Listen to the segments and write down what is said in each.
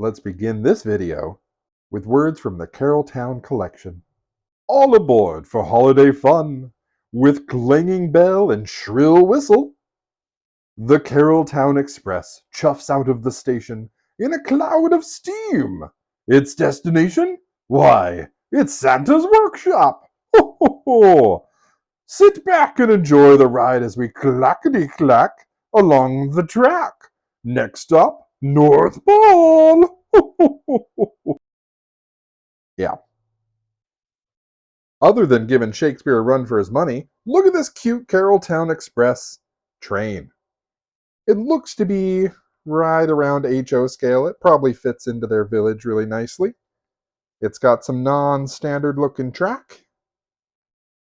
Let's begin this video with words from the Carole Towne collection. All aboard for holiday fun, with clanging bell and shrill whistle. The Carole Towne Express chuffs out of the station in a cloud of steam. Its destination? Why, it's Santa's workshop. Ho ho ho! Sit back and enjoy the ride as we clackety-clack along the track. Next stop, North Pole. Yeah. Other than giving Shakespeare a run for his money, look at this cute Carole Towne Express train. It looks to be right around HO scale. It probably fits into their village really nicely. It's got some non-standard looking track.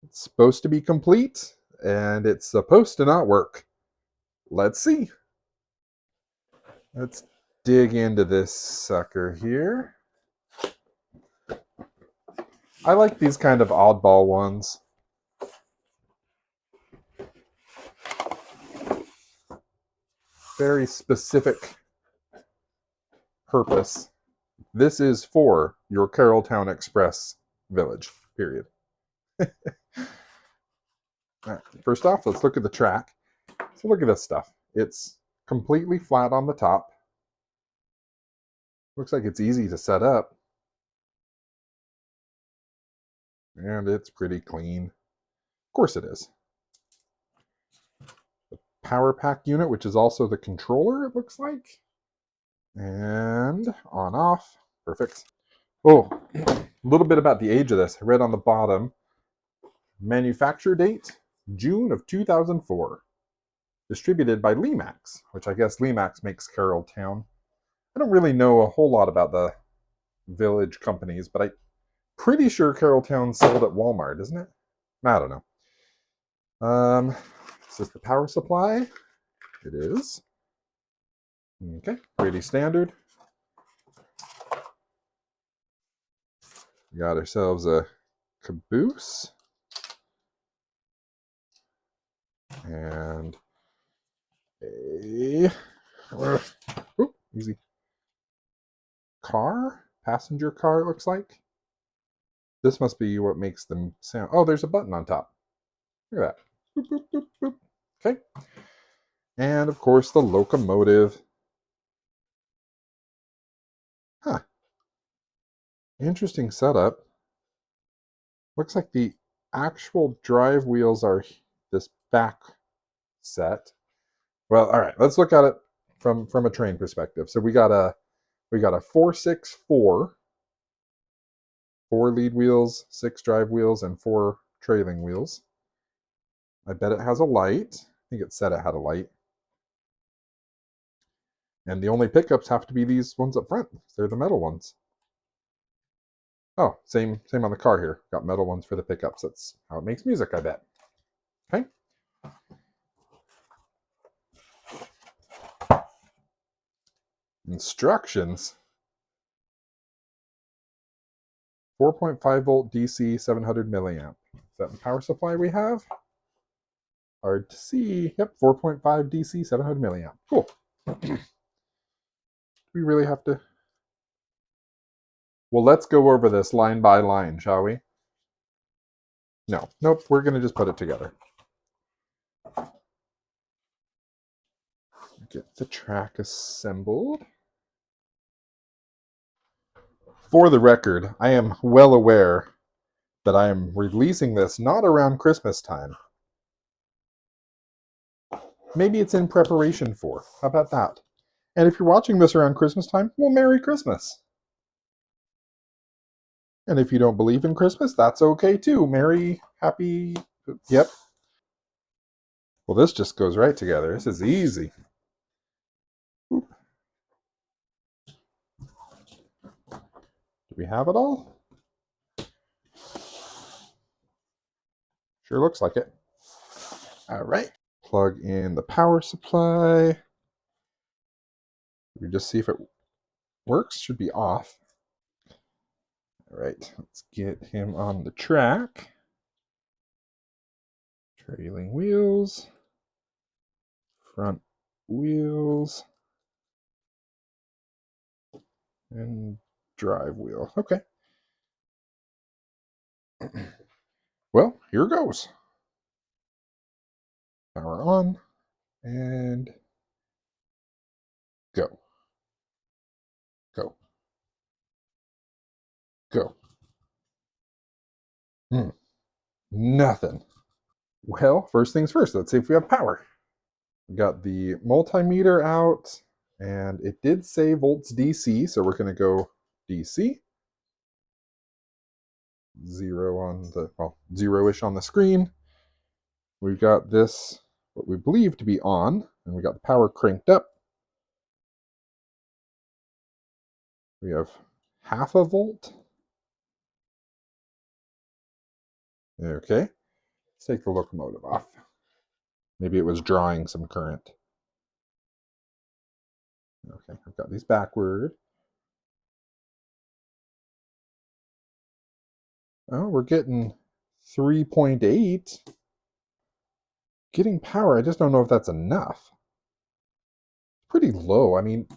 It's supposed to be complete, and it's supposed to not work. Let's see. Let's dig into this sucker here. I like these kind of oddball ones. Very specific purpose. This is for your Carole Towne Express village, period. Right, first off, let's look at the track. So look at this stuff. It's completely flat on the top. Looks like it's easy to set up. And it's pretty clean. Of course it is. The power pack unit, which is also the controller, it looks like. And on off. Perfect. Oh, a little bit about the age of this. I read on the bottom. Manufacture date, June of 2004. Distributed by Lemax, which I guess Lemax makes Carole Towne. I don't really know a whole lot about the village companies, but I'm pretty sure Carole Towne sold at Walmart, isn't it? I don't know. Is this the power supply? It is. Okay, pretty standard. We got ourselves a caboose. And a easy car, passenger car, it looks like. This must be what makes them sound. Oh, there's a button on top. Look at that. Boop, boop, boop, boop. Okay. And of course, the locomotive. Huh. Interesting setup. Looks like the actual drive wheels are this back set. Well, all right, let's look at it from a train perspective. So we got a 464, 4 lead wheels, 6 drive wheels, and 4 trailing wheels. I bet it has a light. I think it said it had a light. And the only pickups have to be these ones up front. They're the metal ones. Oh, same on the car here. Got metal ones for the pickups. That's how it makes music, I bet. Okay. Instructions. 4.5 volt DC, 700 milliamp. Is that the power supply we have? Hard to see. Yep, 4.5 DC, 700 milliamp. Cool. Do we really have to? Well, let's go over this line by line, shall we? No. Nope, we're going to just put it together. Get the track assembled. For the record, I am well aware that I am releasing this not around Christmas time. Maybe it's in preparation for. How about that? And if you're watching this around Christmas time, well, Merry Christmas. And if you don't believe in Christmas, that's okay too. Merry, happy, yep. Well, this just goes right together. This is easy. Oop. Do we have it all? Sure looks like it. All right. Plug in the power supply. We just see if it works. Should be off. All right. Let's get him on the track. Trailing wheels. Front wheels. And drive wheel. Okay. Well, here goes. Power on and go. Go. Go. Hmm. Nothing. Well, first things first, let's see if we have power. We got the multimeter out, and it did say volts DC, so we're going to go DC. Zero on the, well, zero-ish on the screen. We've got this, what we believe to be on, and we got the power cranked up. We have half a volt. Okay, let's take the locomotive off. Maybe it was drawing some current. Okay, I've got these backward. Oh, we're getting 3.8. Getting power, I just don't know if that's enough. Pretty low. I mean,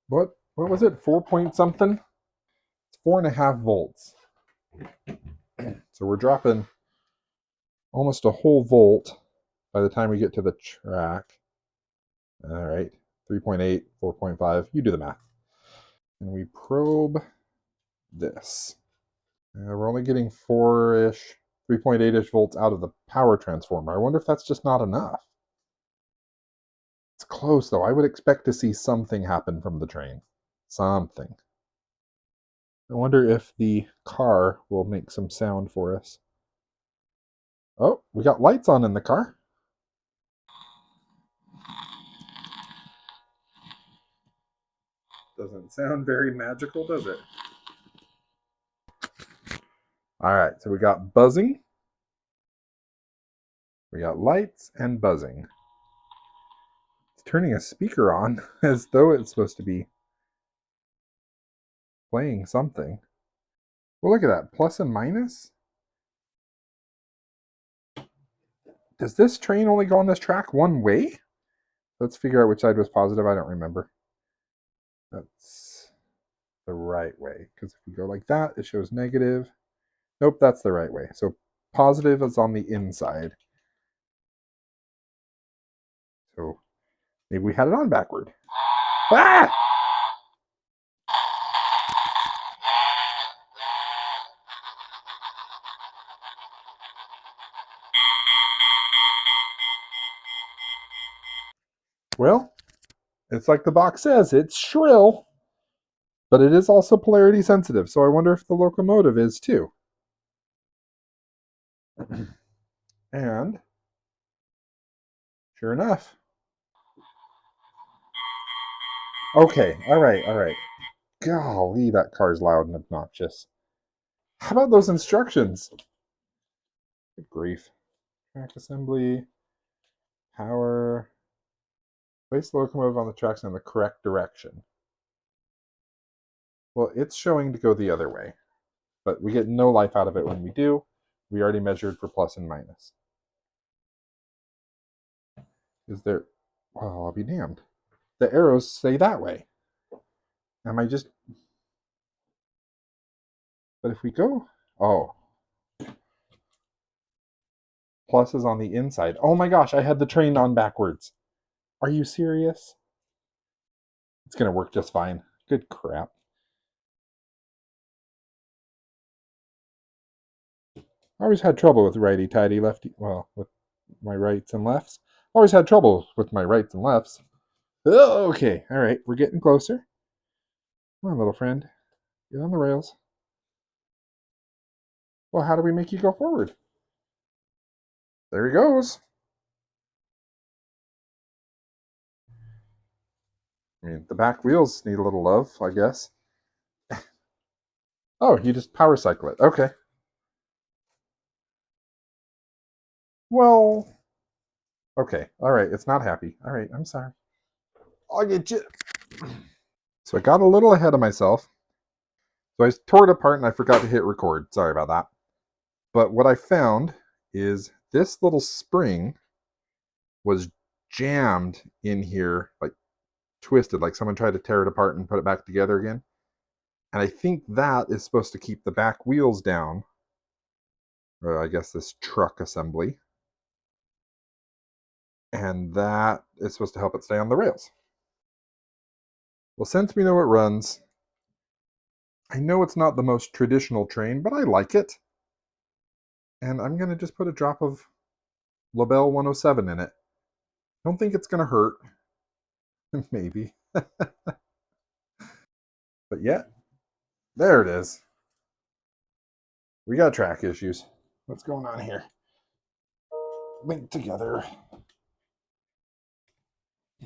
what was it? 4 point something? It's 4.5 volts. So we're dropping almost a whole volt by the time we get to the track. All right, 3.8, 4.5. You do the math. And we probe this. We're only getting 4-ish, 3.8-ish volts out of the power transformer. I wonder if that's just not enough. It's close, though. I would expect to see something happen from the train. Something. I wonder if the car will make some sound for us. Oh, we got lights on in the car. Doesn't sound very magical, does it? All right, so we got buzzing. We got lights and buzzing. It's turning a speaker on as though it's supposed to be playing something. Well, look at that. Plus and minus. Does this train only go on this track one way? Let's figure out which side was positive. I don't remember. That's the right way. Because if we go like that, it shows negative. Nope, that's the right way. So positive is on the inside. So maybe we had it on backward. Ah! Well, it's like the box says, it's shrill, but it is also polarity sensitive. So I wonder if the locomotive is too. And sure enough. Okay, all right, all right. Golly, that car's loud and obnoxious. How about those instructions? Good grief. Track assembly, power, place the locomotive on the tracks in the correct direction. Well, it's showing to go the other way, but we get no life out of it when we do. We already measured for plus and minus. Is there... Well, I'll be damned. The arrows say that way. Am I just... But if we go... Oh. Plus is on the inside. Oh my gosh, I had the train on backwards. Are you serious? It's going to work just fine. Good crap. I always had trouble with righty-tighty, lefty... Well, with my rights and lefts. Always had trouble with my rights and lefts. Oh, okay, all right, we're getting closer. Come on, little friend. Get on the rails. Well, how do we make you go forward? There he goes. I mean, the back wheels need a little love, I guess. Oh, you just power cycle it. Okay. Well, okay. All right. It's not happy. All right. I'm sorry. I'll get you. So I got a little ahead of myself. So I tore it apart and I forgot to hit record. Sorry about that. But what I found is this little spring was jammed in here, like twisted, like someone tried to tear it apart and put it back together again. And I think that is supposed to keep the back wheels down. Or I guess this truck assembly. And that is supposed to help it stay on the rails. Well, since we know it runs, I know it's not the most traditional train, but I like it. And I'm going to just put a drop of Labelle 107 in it. Don't think it's going to hurt. Maybe. But yeah, there it is. We got track issues. What's going on here? Linked together.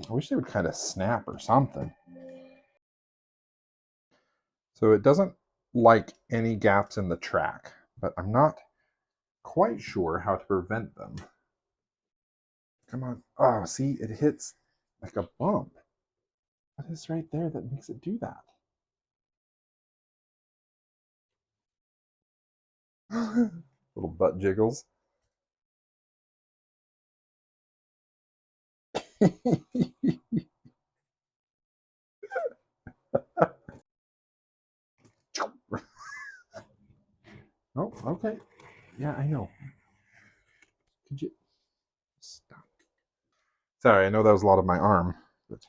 I wish they would kind of snap or something. So it doesn't like any gaps in the track, but I'm not quite sure how to prevent them. Come on. Oh, see, it hits like a bump. What is right there that makes it do that? Little butt jiggles. Oh, okay. Yeah, I know. Could you stop? Sorry, I know that was a lot of my arm. But...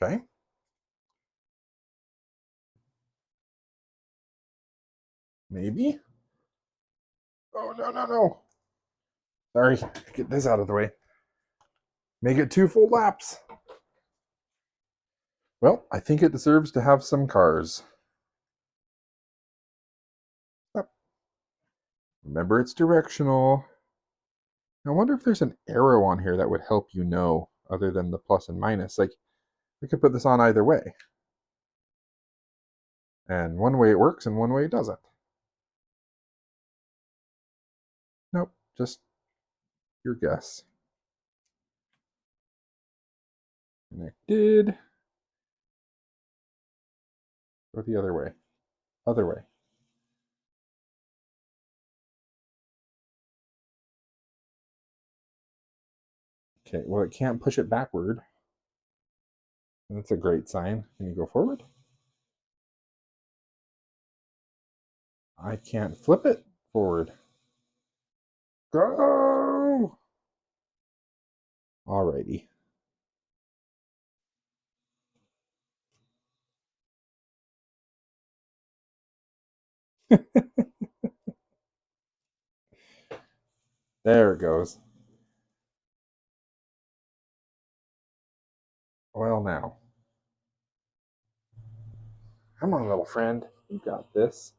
Okay. Maybe. Oh, no, no, no. Sorry. Get this out of the way. Make it 2 full laps. Well, I think it deserves to have some cars. Oh, remember, it's directional. I wonder if there's an arrow on here that would help you know, other than the plus and minus. Like, we could put this on either way. And one way it works and one way it doesn't. Nope, just your guess. Connected. Go the other way. Other way. Okay, well, it can't push it backward. That's a great sign. Can you go forward? I can't flip it forward. Go! Alrighty. There it goes. Well, now. Come on, little friend. You got this.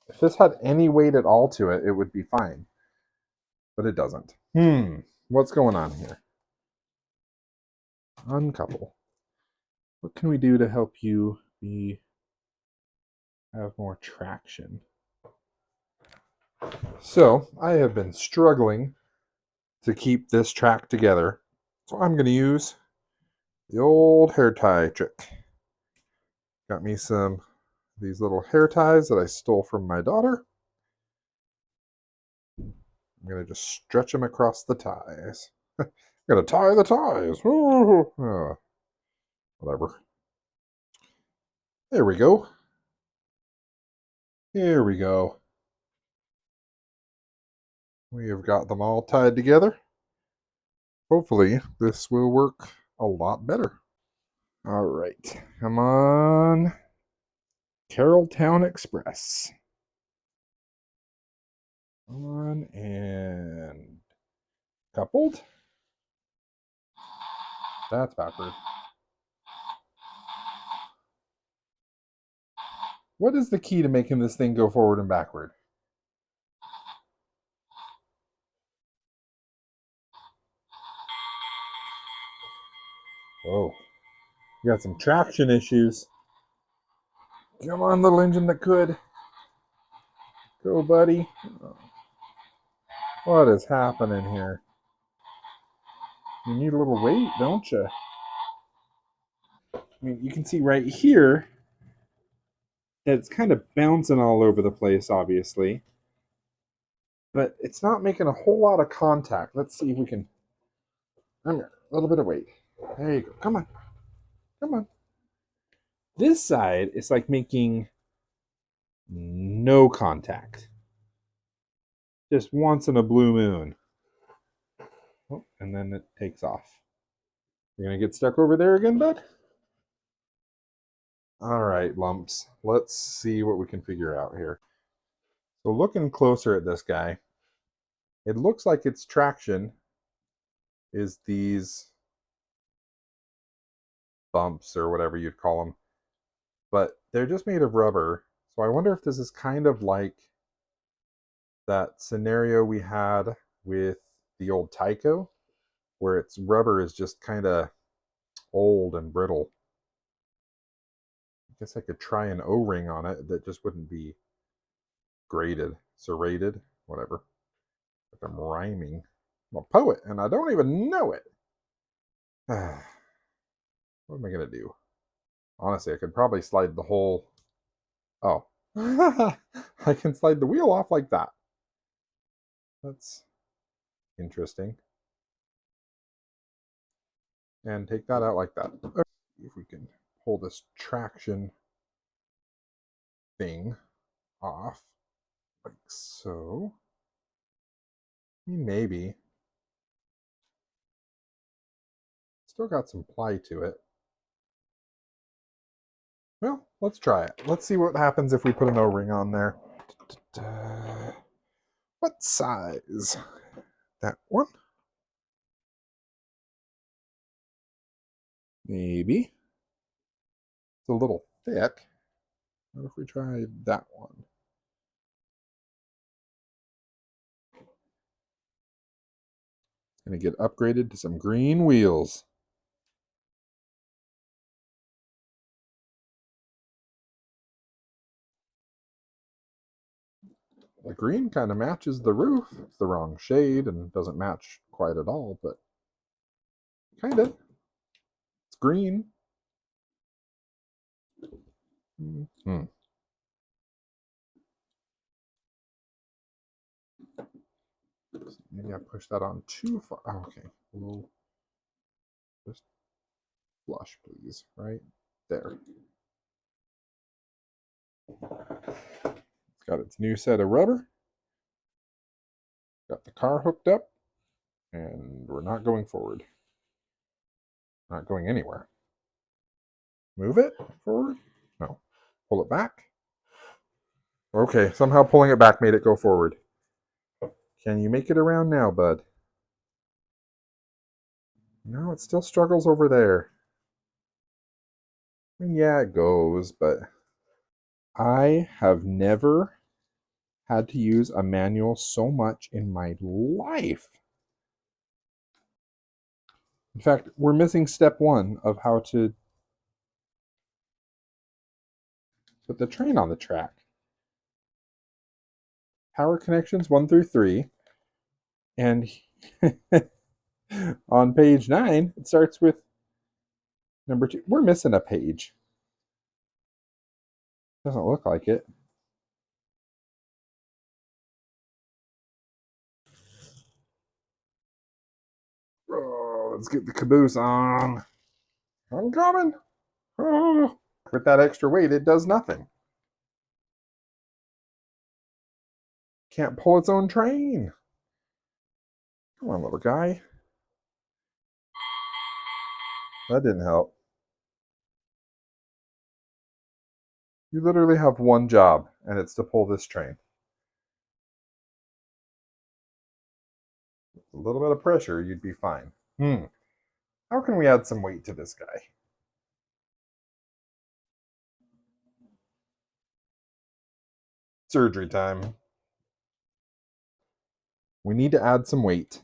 If this had any weight at all to it, it would be fine. But it doesn't. What's going on here? Uncouple. What can we do to help you have more traction? So, I have been struggling to keep this track together. So I'm going to use the old hair tie trick. Got me some of these little hair ties that I stole from my daughter. I'm going to just stretch them across the ties. I'm going to tie the ties. Oh, whatever. There we go. Here we go. We have got them all tied together. Hopefully, this will work a lot better. All right. Come on. Carole Towne Express. On and coupled. That's backward. What is the key to making this thing go forward and backward? Whoa. You got some traction issues. Come on, little engine that could. Go, buddy. What is happening here? You need a little weight, don't you? I mean, you can see right here that it's kind of bouncing all over the place, obviously. but it's not making a whole lot of contact. Let's see if we can. Come here, a little bit of weight. There you go. Come on, come on. This side is like making no contact. Just once in a blue moon. Oh, and then it takes off. You're gonna get stuck over there again, bud? All right, lumps. Let's see what we can figure out here. So looking closer at this guy, it looks like its traction is these bumps or whatever you'd call them, but they're just made of rubber. So I wonder if this is kind of like that scenario we had with the old Tyco, where its rubber is just kind of old and brittle. I guess I could try an O-ring on it that just wouldn't be graded, serrated, whatever. Like I'm rhyming. I'm a poet and I don't even know it. What am I going to do? Honestly, I could probably slide the whole... Oh. I can slide the wheel off like that. That's interesting. And take that out like that. If we can pull this traction thing off like so. Maybe. Still got some ply to it. Well, let's try it. Let's see what happens if we put an O-ring on there. What size? That one? Maybe. It's a little thick. What if we try that one? It's going to get upgraded to some green wheels. The green kind of matches the roof. It's the wrong shade and doesn't match quite at all, but kind of. It's green. Mm-hmm. Maybe I pushed that on too far. Oh, okay. A little, just flush, please. Right there. It's got its new set of rubber. Got the car hooked up. And we're not going forward. Not going anywhere. Move it forward? No. Pull it back? Okay, somehow pulling it back made it go forward. Can you make it around now, bud? No, it still struggles over there. I mean, yeah, it goes, but I have never had to use a manual so much in my life. In fact, we're missing step one of how to put the train on the track. Power connections 1 through 3. And on page 9, it starts with number 2. We're missing a page. Doesn't look like it. Oh, let's get the caboose on. I'm coming. Oh. With that extra weight, it does nothing. Can't pull its own train. Come on, little guy. That didn't help. You literally have one job, and it's to pull this train. A little bit of pressure, you'd be fine. How can we add some weight to this guy? Surgery time. We need to add some weight.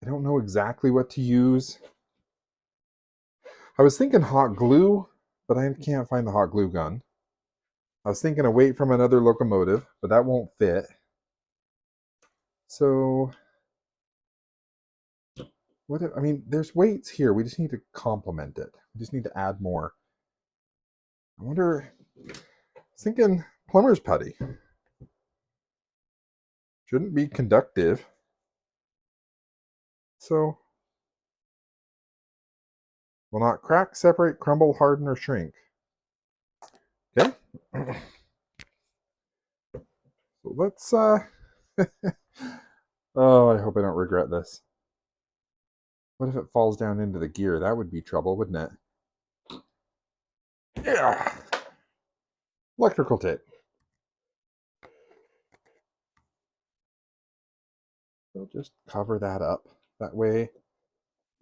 I don't know exactly what to use. I was thinking hot glue, but I can't find the hot glue gun. I was thinking of weight from another locomotive, but that won't fit. So, I mean, there's weights here. We just need to complement it. We just need to add more. I wonder, I was thinking plumber's putty. Shouldn't be conductive. So, will not crack, separate, crumble, harden, or shrink. Okay. So let's, oh, I hope I don't regret this. What if it falls down into the gear? That would be trouble, wouldn't it? Yeah. Electrical tape. We'll just cover that up. That way,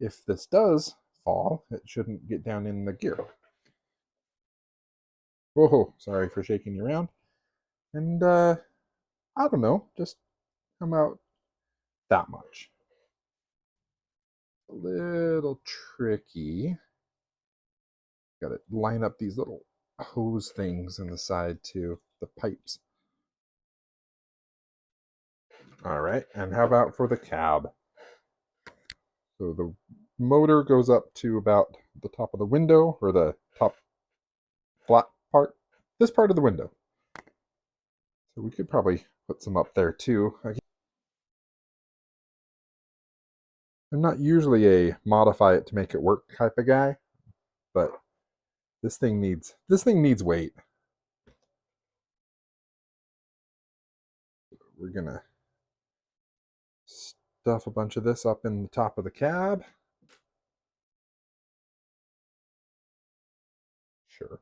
if this does fall, it shouldn't get down in the gear. Whoa, sorry for shaking you around. And, I don't know, just come out that much. A little tricky. Got to line up these little hose things in the side too, the pipes. All right, and how about for the cab? So the motor goes up to about the top of the window, or the top flat part, this part of the window. So we could probably put some up there too. I'm not usually a modify it to make it work type of guy, but this thing needs weight. We're gonna stuff a bunch of this up in the top of the cab. Sure.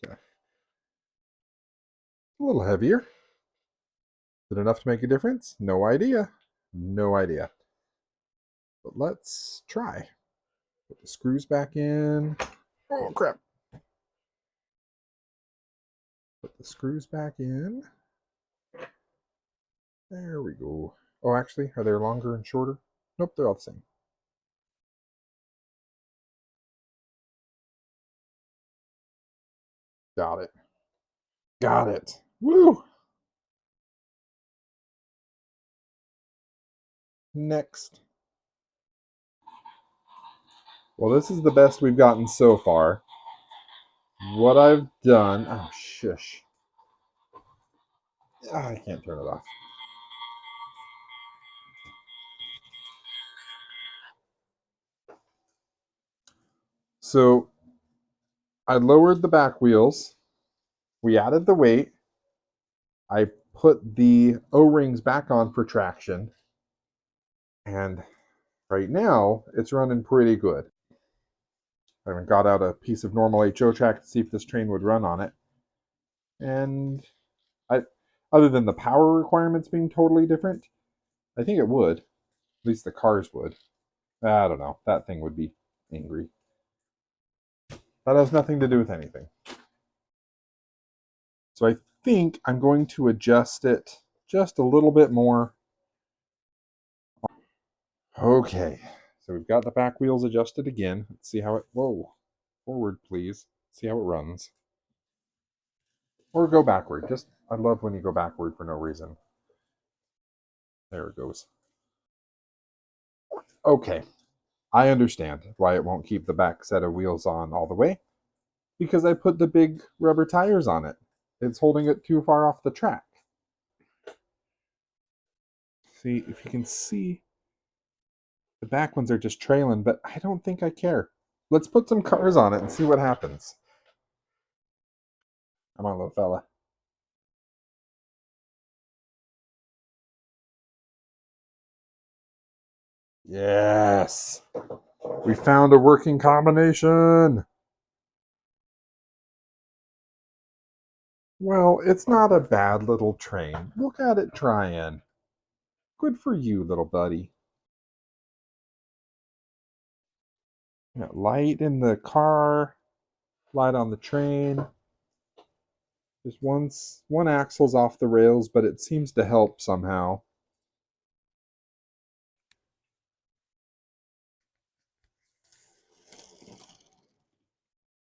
Okay. A little heavier. Is it enough to make a difference? No idea. No idea. But let's try. Put the screws back in. Oh, crap. Put the screws back in. There we go. Oh, actually, are they longer and shorter? Nope, they're all the same. Got it. Got it. Woo! Next. Well, this is the best we've gotten so far. What I've done... Oh, shush. I can't turn it off. So, I lowered the back wheels. We added the weight. I put the O-rings back on for traction. And right now, it's running pretty good. I haven't got out a piece of normal HO track to see if this train would run on it. And other than the power requirements being totally different, I think it would. At least the cars would. I don't know. That thing would be angry. That has nothing to do with anything. So I think I'm going to adjust it just a little bit more. Okay. So we've got the back wheels adjusted again. Let's see how it... Whoa. Forward, please. See how it runs. Or go backward. Just, I love when you go backward for no reason. There it goes. Okay. I understand why it won't keep the back set of wheels on all the way. Because I put the big rubber tires on it. It's holding it too far off the track. See, if you can see, the back ones are just trailing, but I don't think I care. Let's put some cars on it and see what happens. Come on, little fella. Yes! We found a working combination! Well, it's not a bad little train. Look at it trying. Good for you, little buddy. Got light in the car, light on the train. Just one axle's off the rails, but it seems to help somehow.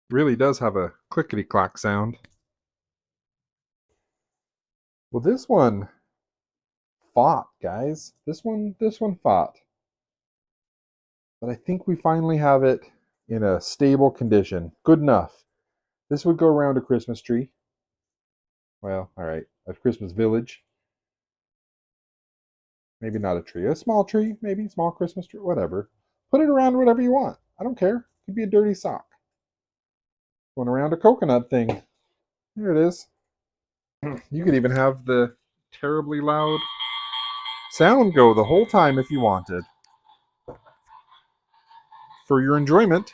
Really does have a clickety-clack sound. Well, this one fought, guys. This one fought. But I think we finally have it in a stable condition. Good enough. This would go around a Christmas tree. Well, all right. A Christmas village. Maybe not a tree. A small tree, maybe. Small Christmas tree. Whatever. Put it around whatever you want. I don't care. It could be a dirty sock. Going around a coconut thing. There it is. You could even have the terribly loud sound go the whole time if you wanted. For your enjoyment.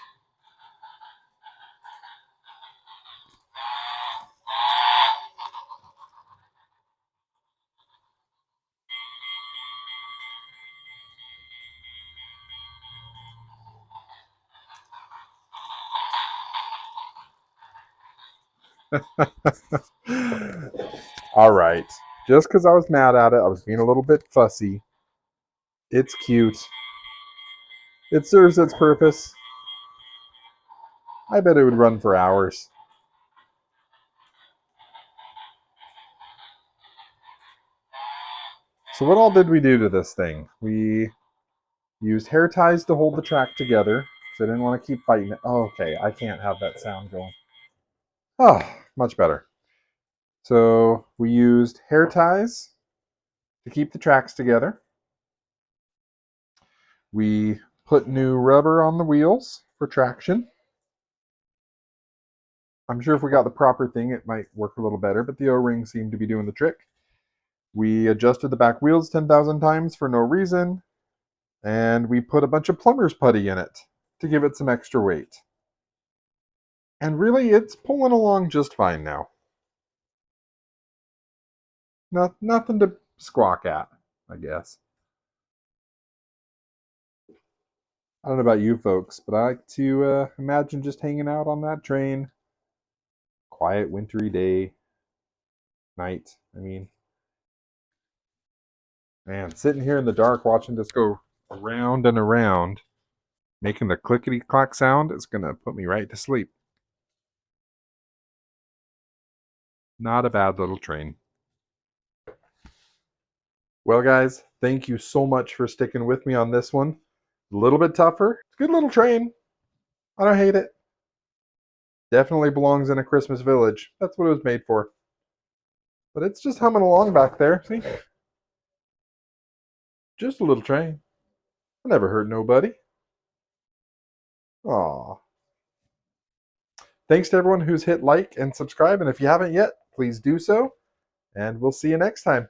All right. Just because I was mad at it, I was being a little bit fussy. It's cute. It serves its purpose. I bet it would run for hours. So what all did we do to this thing? We used hair ties to hold the track together because I didn't want to keep fighting it. Oh, okay, I can't have that sound going. Oh, much better. So we used hair ties to keep the tracks together. We put new rubber on the wheels for traction. I'm sure if we got the proper thing, it might work a little better, but the O-ring seemed to be doing the trick. We adjusted the back wheels 10,000 times for no reason, and we put a bunch of plumber's putty in it to give it some extra weight. And really, it's pulling along just fine now. Nothing to squawk at, I guess. I don't know about you folks, but I like to imagine just hanging out on that train. Quiet, wintry day, night. I mean, man, sitting here in the dark watching this go around and around, making the clickety clack sound is going to put me right to sleep. Not a bad little train. Well, guys, thank you so much for sticking with me on this one. A little bit tougher. It's a good little train. I don't hate it. Definitely belongs in a Christmas village. That's what it was made for. But it's just humming along back there. See? Just a little train. I never hurt nobody. Aw. Thanks to everyone who's hit like and subscribe. And if you haven't yet, please do so. And we'll see you next time.